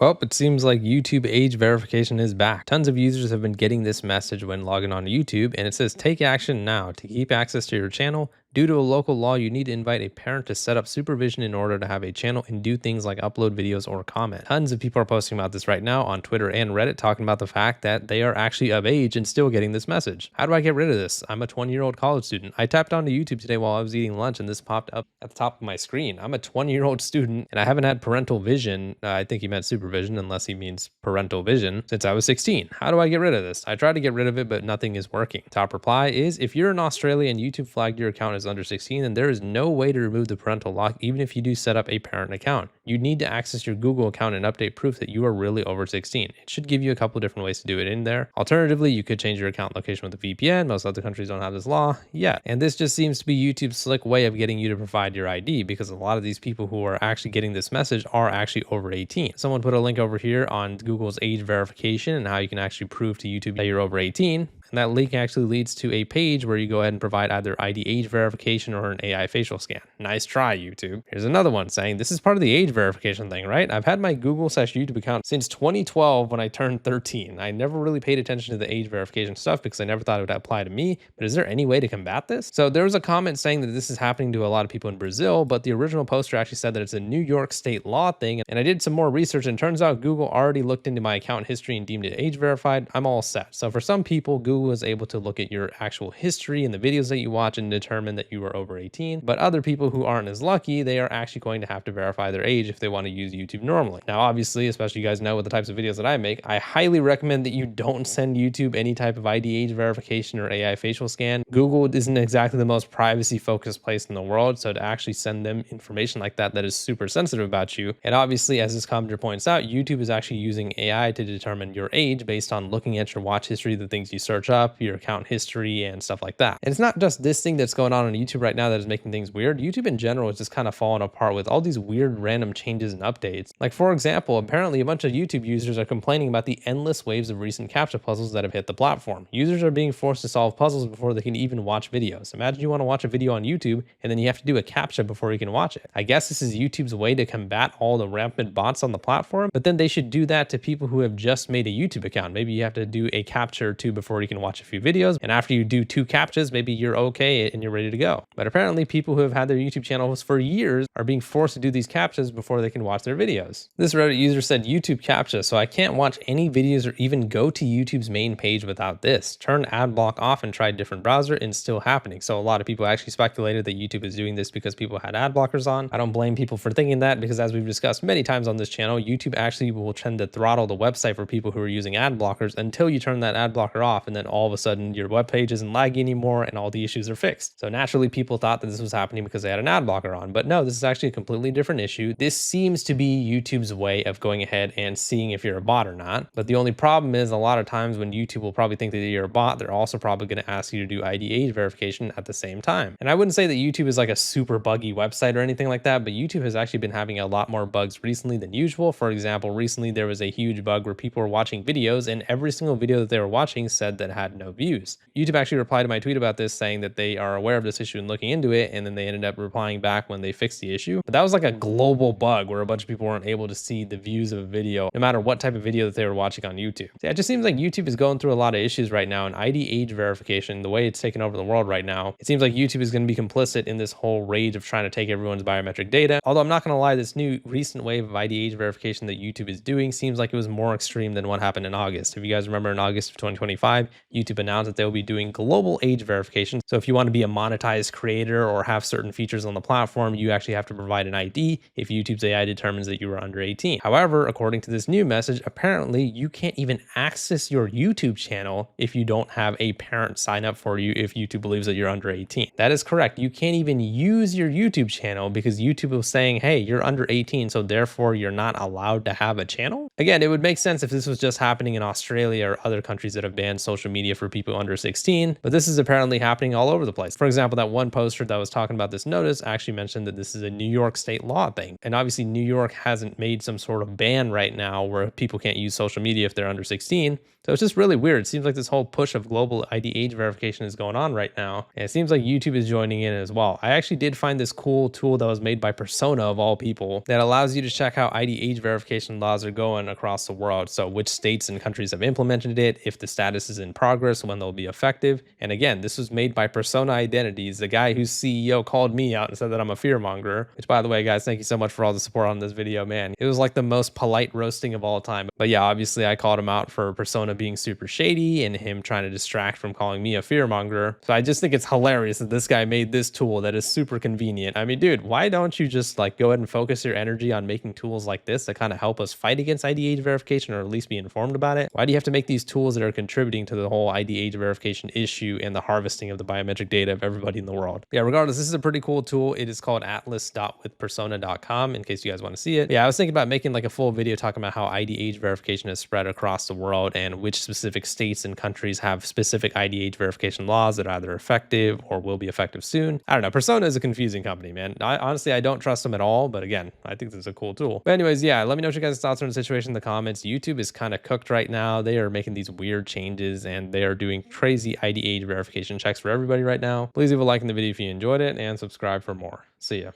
Well, it seems like YouTube age verification is back. Tons of users have been getting this message when logging on to YouTube, and it says take action now to keep access to your channel. Due to a local law, you need to invite a parent to set up supervision in order to have a channel and do things like upload videos or comment. Tons of people are posting about this right now on Twitter and Reddit, talking about the fact that they are actually of age and still getting this message. How do I get rid of this? I'm a 20-year-old college student. I tapped onto YouTube today while I was eating lunch and this popped up at the top of my screen. I'm a 20-year-old student and I haven't had parental vision. I think he meant supervision unless he means parental vision since I was 16. How do I get rid of this? I tried to get rid of it, but nothing is working. Top reply is if you're in Australia and YouTube flagged your account as under 16, then there is no way to remove the parental lock even if you do set up a parent account. You need to access your Google account and update proof that you are really over 16. It should give you a couple different ways to do it in there. Alternatively, you could change your account location with a VPN. Most other countries don't have this law yet. And this just seems to be YouTube's slick way of getting you to provide your ID, because a lot of these people who are actually getting this message are actually over 18. Someone put a link over here on Google's age verification and how you can actually prove to YouTube that you're over 18. And that link actually leads to a page where you go ahead and provide either ID age verification or an AI facial scan. Nice try, YouTube. Here's another one saying this is part of the age verification thing, right? I've had my Google/YouTube account since 2012 when I turned 13. I never really paid attention to the age verification stuff because I never thought it would apply to me. But is there any way to combat this? So there was a comment saying that this is happening to a lot of people in Brazil, but the original poster actually said that it's a New York state law thing. And I did some more research and turns out Google already looked into my account history and deemed it age verified. I'm all set. So for some people, Google is able to look at your actual history and the videos that you watch and determine that you are over 18. But other people who aren't as lucky, they are actually going to have to verify their age if they want to use YouTube normally. Now, obviously, especially you guys know with the types of videos that I make, I highly recommend that you don't send YouTube any type of ID age verification or AI facial scan. Google isn't exactly the most privacy focused place in the world. So to actually send them information like that is super sensitive about you. And obviously, as this commenter points out, YouTube is actually using AI to determine your age based on looking at your watch history, the things you search up, your account history and stuff like that. And it's not just this thing that's going on YouTube right now that is making things weird. YouTube in general is just kind of falling apart with all these weird random changes and updates. Like for example, apparently a bunch of YouTube users are complaining about the endless waves of recent CAPTCHA puzzles that have hit the platform. Users are being forced to solve puzzles before they can even watch videos. Imagine you want to watch a video on YouTube and then you have to do a CAPTCHA before you can watch it. I guess this is YouTube's way to combat all the rampant bots on the platform, but then they should do that to people who have just made a YouTube account. Maybe you have to do a CAPTCHA or two before you can watch a few videos. And after you do 2 CAPTCHAs, maybe you're okay and you're ready to go. But apparently people who have had their YouTube channels for years are being forced to do these CAPTCHAs before they can watch their videos. This Reddit user said YouTube CAPTCHA, so I can't watch any videos or even go to YouTube's main page without this. Turn ad block off and try a different browser and still happening. So a lot of people actually speculated that YouTube is doing this because people had ad blockers on. I don't blame people for thinking that because as we've discussed many times on this channel, YouTube actually will tend to throttle the website for people who are using ad blockers until you turn that ad blocker off, and then all of a sudden your web page isn't laggy anymore and all the issues are fixed. So naturally people thought that this was happening because they had an ad blocker on, but no, this is actually a completely different issue. This seems to be YouTube's way of going ahead and seeing if you're a bot or not. But the only problem is a lot of times when YouTube will probably think that you're a bot, they're also probably going to ask you to do ID age verification at the same time. And I wouldn't say that YouTube is like a super buggy website or anything like that, but YouTube has actually been having a lot more bugs recently than usual. For example, recently there was a huge bug where people were watching videos and every single video that they were watching said that it had no views. YouTube actually replied to my tweet about this saying that they are aware of this issue and looking into it, and then they ended up replying back when they fixed the issue. But that was like a global bug where a bunch of people weren't able to see the views of a video no matter what type of video that they were watching on YouTube. So yeah, it just seems like YouTube is going through a lot of issues right now, and ID age verification, the way it's taken over the world right now, it seems like YouTube is going to be complicit in this whole rage of trying to take everyone's biometric data. Although I'm not going to lie, this new recent wave of ID age verification that YouTube is doing seems like it was more extreme than what happened in August. If you guys remember, in August of 2025, YouTube announced that they'll be doing global age verification. So if you want to be a monetized creator or have certain features on the platform, you actually have to provide an ID if YouTube's AI determines that you are under 18. However, according to this new message, apparently you can't even access your YouTube channel if you don't have a parent sign up for you if YouTube believes that you're under 18. That is correct. You can't even use your YouTube channel because YouTube is saying, hey, you're under 18, so therefore you're not allowed to have a channel. Again, it would make sense if this was just happening in Australia or other countries that have banned social media media for people under 16, but this is apparently happening all over the place. For example, that one poster that was talking about this notice actually mentioned that this is a New York state law thing. And obviously New York hasn't made some sort of ban right now where people can't use social media if they're under 16. So it's just really weird. It seems like this whole push of global ID age verification is going on right now. And it seems like YouTube is joining in as well. I actually did find this cool tool that was made by Persona of all people that allows you to check how ID age verification laws are going across the world. So which states and countries have implemented it, if the status is in progress, when they'll be effective. And again, this was made by Persona Identities, the guy whose CEO called me out and said that I'm a fearmonger, which by the way, guys, thank you so much for all the support on this video, man. It was like the most polite roasting of all time. But yeah, obviously I called him out for Persona being super shady and him trying to distract from calling me a fearmonger. So I just think it's hilarious that this guy made this tool that is super convenient. I mean, dude, why don't you just like go ahead and focus your energy on making tools like this that kind of help us fight against ID age verification, or at least be informed about it? Why do you have to make these tools that are contributing to the whole ID age verification issue and the harvesting of the biometric data of everybody in the world? Yeah, regardless, this is a pretty cool tool. It is called atlas.withpersona.com in case you guys want to see it. Yeah, I was thinking about making like a full video talking about how ID age verification is spread across the world and which specific states and countries have specific ID age verification laws that are either effective or will be effective soon. I don't know. Persona is a confusing company, man. Honestly, I don't trust them at all. But again, I think this is a cool tool. But anyways, yeah, let me know what you guys' thoughts on the situation in the comments. YouTube is kind of cooked right now. They are making these weird changes and they are doing crazy ID age verification checks for everybody right now. Please leave a like in the video if you enjoyed it and subscribe for more. See ya.